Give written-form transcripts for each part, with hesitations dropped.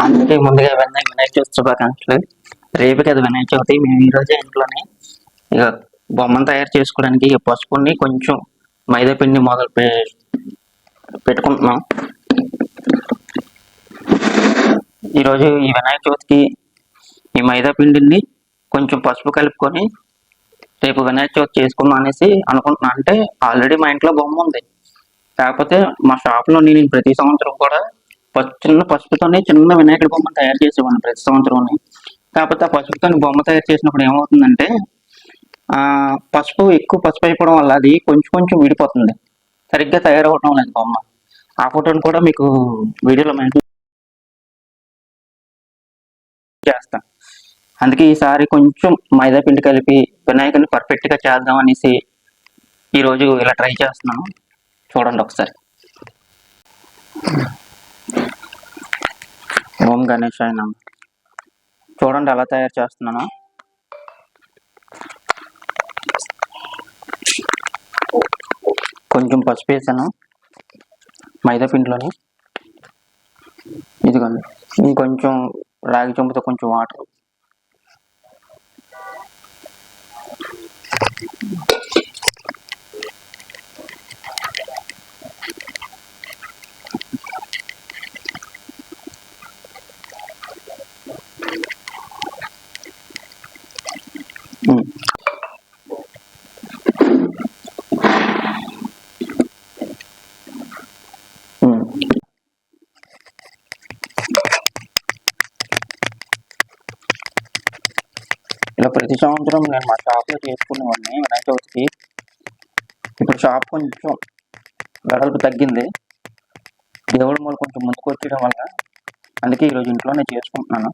అందుకే ముందుగా వినాయక చవితి శుభాకాంక్షలు. రేపు కదా వినాయక చవితి. మేము ఈ రోజే ఇంట్లోనే ఇక బొమ్మను తయారు చేసుకోవడానికి ఇక పసుపుని కొంచెం మైదా పిండి పెట్టుకుంటున్నాం. ఈరోజు ఈ వినాయక చవితికి ఈ మైదా పిండిని కొంచెం పసుపు కలుపుకొని రేపు వినాయక చవితి చేసుకుందాం అనేసి అనుకుంటున్నాను. అంటే ఆల్రెడీ మా ఇంట్లో బొమ్మ ఉంది, కాకపోతే మా షాప్లో నేను ప్రతి సంవత్సరం కూడా చిన్న పసుపుతోనే చిన్న వినాయకుడి బొమ్మను తయారు చేసేవాడిని ప్రతి సంవత్సరం. కాకపోతే ఆ పసుపుతో బొమ్మ తయారు చేసినప్పుడు ఏమవుతుందంటే ఎక్కువ పసుపు అయిపోవడం వల్ల అది కొంచెం కొంచెం విడిపోతుంది, సరిగ్గా తయారవడం లేదు బొమ్మ. ఆ ఫోటోని కూడా మీకు వీడియోలో మెన్షన్ చేస్తాను. అందుకే ఈసారి కొంచెం మైదా పిండి కలిపి వినాయకుడిని పర్ఫెక్ట్గా చేద్దాం అనేసి ఈరోజు ఇలా ట్రై చేస్తున్నాను. చూడండి ఒకసారి. ఓం గణేశాయ నమః. చూడండి ఎలా తయారు చేస్తున్నాను. కొంచెం పసుపు వేసాను మైదా పిండిలోని. ఇదిగోండి, ఇంకొంచెం రాగి చెంబుతో కొంచెం వాటర్. ఇలా ప్రతి సంవత్సరం నేను మా షాప్లో చేసుకునేవాడిని వినాయక చవితికి. ఇప్పుడు షాప్ కొంచెం వెడల్పు తగ్గింది, దేవుడి మూల కొంచెం ముందుకు వచ్చేయడం వల్ల, అందుకే ఈరోజు ఇంట్లోనే చేసుకుంటున్నాను.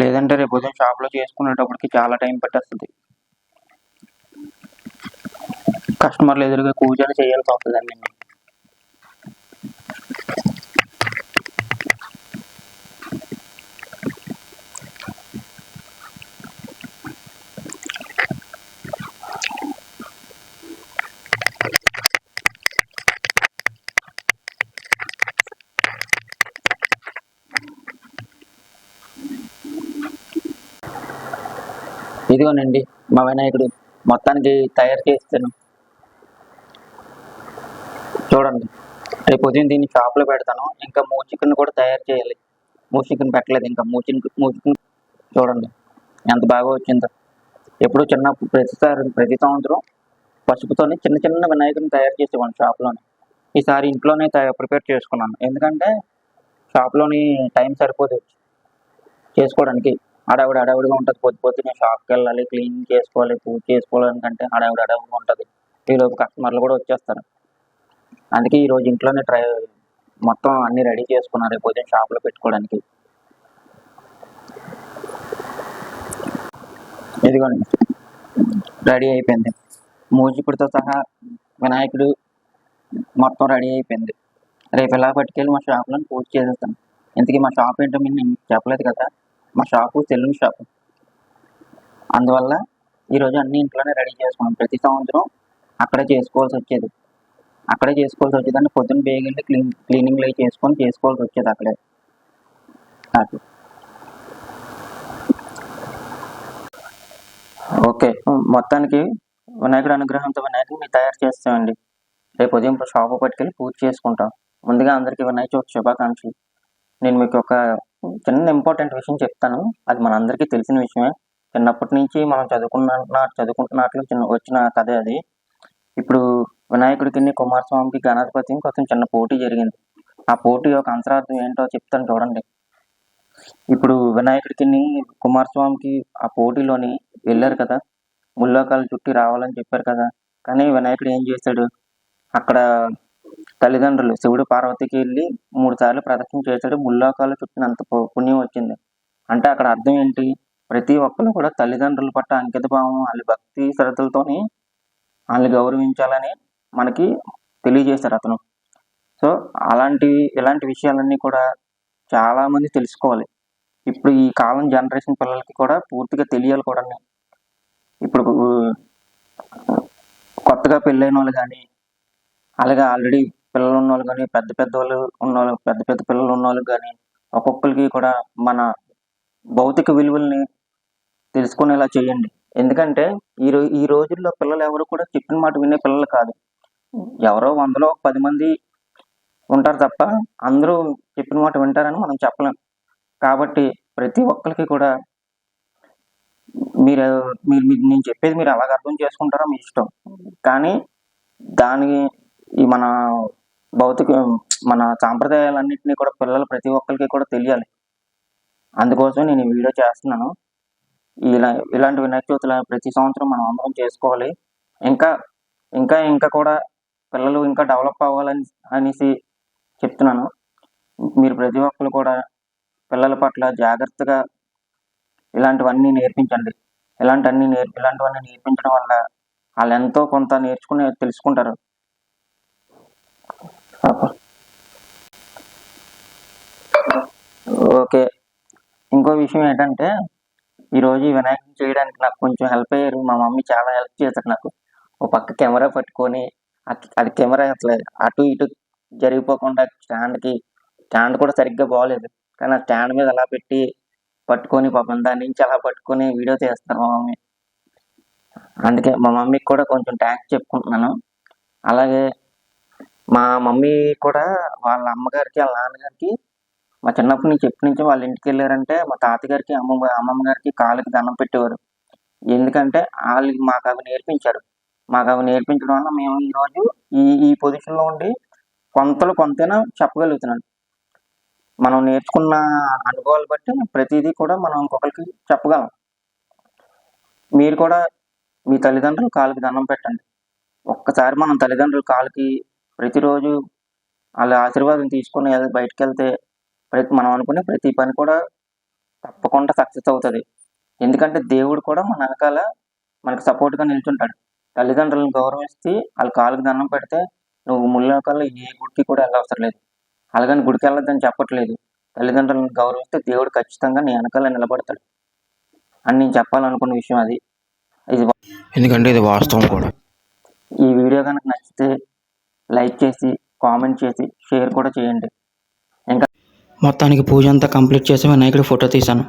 లేదంటే రేపు ఉదయం షాప్లో చేసుకునేటప్పటికి చాలా టైం పట్టేస్తుంది. కస్టమర్లు ఎదురుగా కూర్చొని చేయాల్సి వస్తుంది అన్ని. ఇదిగోనండి మా వినాయకుడు మొత్తానికి తయారు చేస్తాను. చూడండి, రేపు ఉదయం దీన్ని షాప్లో పెడతాను. ఇంకా చికెన్ కూడా తయారు చేయాలి. చికెన్ పెట్టలేదు ఇంకా. చికెన్ చూడండి ఎంత బాగా వచ్చిందో. ఎప్పుడు ప్రతి సంవత్సరం పసుపుతోని చిన్న చిన్న వినాయకుడిని తయారు చేసేవాడిని షాప్లోనే. ఈసారి ఇంట్లోనే ప్రిపేర్ చేసుకున్నాను, ఎందుకంటే షాప్లోని టైం సరిపోదు చేసుకోవడానికి. అడవిడిగా ఉంటుంది. పొద్దున్నే షాప్కి వెళ్ళాలి, క్లీన్ చేసుకోవాలి, పూజ చేసుకోవాలనికంటే అడవిడిగా ఉంటుంది. ఈలోపు కస్టమర్లు కూడా వచ్చేస్తారు. అందుకే ఈరోజు ఇంట్లోనే మొత్తం అన్ని రెడీ చేసుకున్నారు రేపు ఉదయం షాప్లో పెట్టుకోవడానికి. ఇదిగోండి రెడీ అయిపోయింది. మూజికుడితో సహా వినాయకుడు మొత్తం రెడీ అయిపోయింది. రేపు ఎలా పట్టుకెళ్ళి మా షాప్లో పూజ చేసేస్తాను. ఇంతకీ మా షాప్ ఏంటో నేను చెప్పలేదు కదా, మా షాపు సెలూన్ షాపు. అందువల్ల ఈరోజు అన్ని ఇంట్లోనే రెడీ చేసుకున్నాం. ప్రతి సంవత్సరం అక్కడే చేసుకోవాల్సి వచ్చేది. అంటే పొద్దున్న బేగెళ్ళి క్లీనింగ్ చేసుకోవాల్సి వచ్చేది అక్కడే. ఓకే, మొత్తానికి వినాయకుడు అనుగ్రహంతో వినాయకుడిని తయారు చేస్తామండి. రేపు ఉదయం షాపు పట్టుకెళ్ళి పూజ చేసుకుంటాం. ముందుగా అందరికీ వినాయక చవితి శుభాకాంక్షలు. నేను మీకు ఒక చిన్న ఇంపార్టెంట్ విషయం చెప్తాను. అది మనందరికీ తెలిసిన విషయమే. చిన్నప్పటి నుంచి మనం చదువుకుంటున్నట్లు వచ్చిన కథే అది. ఇప్పుడు వినాయకుడికి కుమారస్వామికి గణపతికి కొంచెం చిన్న పోటీ జరిగింది. ఆ పోటీ యొక్క అంతరార్థం ఏంటో చెప్తాను చూడండి. ఇప్పుడు వినాయకుడికి కుమారస్వామికి ఆ పోటీలోని వెళ్ళారు కదా, ముల్లోకాలు చుట్టి రావాలని చెప్పారు కదా. కానీ వినాయకుడు ఏం చేశాడు, అక్కడ తల్లిదండ్రులు శివుడు పార్వతికి వెళ్ళి 3 సార్లు ప్రదక్షిణ చేశాడు. ముల్లోకాలు చుట్టినంత పుణ్యం వచ్చింది. అంటే అక్కడ అర్థం ఏంటి, ప్రతి ఒక్కరు కూడా తల్లిదండ్రుల పట్ల అంకిత భావం, వాళ్ళ భక్తి శ్రద్ధలతోని వాళ్ళని గౌరవించాలని మనకి తెలియజేశారు అతను. సో ఇలాంటి విషయాలన్నీ కూడా చాలా మంది తెలుసుకోవాలి. ఇప్పుడు ఈ కాలం జనరేషన్ పిల్లలకి కూడా పూర్తిగా తెలియాలి కూడా. ఇప్పుడు కొత్తగా పెళ్ళైన వాళ్ళు కానీ, అలాగే ఆల్రెడీ పిల్లలు ఉన్నోళ్ళు కానీ పెద్ద పెద్దవాళ్ళు ఉన్నోళ్ళు పెద్ద పెద్ద పిల్లలు ఉన్నోళ్ళకి కానీ ఒక్కొక్కరికి కూడా మన భౌతిక విలువల్ని తెలుసుకునేలా చేయండి. ఎందుకంటే ఈ రోజుల్లో పిల్లలు ఎవరు కూడా చెప్పిన మాట వినే పిల్లలు కాదు. ఎవరో 100లో 10 మంది ఉంటారు తప్ప అందరూ చెప్పిన మాట వింటారని మనం చెప్పలేం. కాబట్టి ప్రతి ఒక్కరికి కూడా మీరు నేను చెప్పేది మీరు అలాగ అర్థం చేసుకుంటారో మీ ఇష్టం. కానీ దానికి ఈ మన సాంప్రదాయాలన్నింటినీ కూడా పిల్లలు ప్రతి ఒక్కరికి కూడా తెలియాలి. అందుకోసం నేను ఈ వీడియో చేస్తున్నాను. ఇలాంటి వినాయక చవితులు ప్రతి సంవత్సరం మనం అందరం చేసుకోవాలి. ఇంకా ఇంకా ఇంకా కూడా పిల్లలు ఇంకా డెవలప్ అవ్వాలని అనేసి చెప్తున్నాను. మీరు ప్రతి ఒక్కరు కూడా పిల్లల పట్ల జాగ్రత్తగా ఇలాంటివన్నీ నేర్పించండి. ఇలాంటివన్నీ నేర్పించడం వల్ల వాళ్ళు ఎంతో కొంత తెలుసుకుంటారు. ఓకే, ఇంకో విషయం ఏంటంటే ఈరోజు వినాయకుడిని చేయడానికి నాకు కొంచెం హెల్ప్ అయ్యారు. మా మమ్మీ చాలా హెల్ప్ చేశారు నాకు. ఒక పక్క కెమెరా పట్టుకొని అది కెమెరా అసలు అటు ఇటు జరిగిపోకుండా స్టాండ్ కూడా సరిగ్గా బాగోలేదు, కానీ ఆ స్టాండ్ మీద అలా పెట్టి పట్టుకొని పాపం దాని నుంచి అలా పట్టుకొని వీడియో తీస్తారు మా మమ్మీ. అందుకే మా మమ్మీకి కూడా కొంచెం థ్యాంక్స్ చెప్పుకుంటున్నాను. అలాగే మా మమ్మీ కూడా వాళ్ళ అమ్మగారికి వాళ్ళ నాన్నగారికి మా చిన్నప్పటి నుంచి ఎప్పటి నుంచి వాళ్ళ ఇంటికి వెళ్ళారంటే మా తాతగారికి అమ్మమ్మ గారికి కాళ్ళకి దండం పెట్టేవారు. ఎందుకంటే వాళ్ళు మాకు అవి నేర్పించారు. మాకు అవి నేర్పించడం వల్ల మేము ఈరోజు ఈ పొజిషన్లో ఉండి కొంతైనా చెప్పగలుగుతున్నాను. మనం నేర్చుకున్న అనుభవాలు బట్టి ప్రతిదీ కూడా మనం ఇంకొకరికి చెప్పగలం. మీరు కూడా మీ తల్లిదండ్రుల కాళ్ళకి దండం పెట్టండి. ఒక్కసారి మనం తల్లిదండ్రుల కాళ్ళకి ప్రతిరోజు వాళ్ళ ఆశీర్వాదం తీసుకుని బయటకు వెళ్తే మనం అనుకునే ప్రతి పని కూడా తప్పకుండా సక్సెస్ అవుతుంది. ఎందుకంటే దేవుడు కూడా మన వెనకాల మనకు సపోర్ట్గా నిల్చుంటాడు. తల్లిదండ్రులను గౌరవిస్తే వాళ్ళ కాళ్ళకి దండం పెడితే నువ్వు ముళ్ళకాల్లో ఏ గుడికి కూడా వెళ్ళవసరం లేదు. అలాగని గుడికి వెళ్ళొద్దని చెప్పట్లేదు. తల్లిదండ్రులను గౌరవిస్తే దేవుడు ఖచ్చితంగా నీ వెనకాల నిలబడతాడు అని నేను చెప్పాలనుకున్న విషయం అది. ఎందుకంటే ఇది వాస్తవం కూడా. ఈ వీడియో కనుక నచ్చితే లైక్ చేసి కామెంట్ చేసి షేర్ కూడా చేయండి. ఇంకా మొత్తానికి పూజ అంతా కంప్లీట్ చేసి వినాయకుడి ఫోటో తీశాను.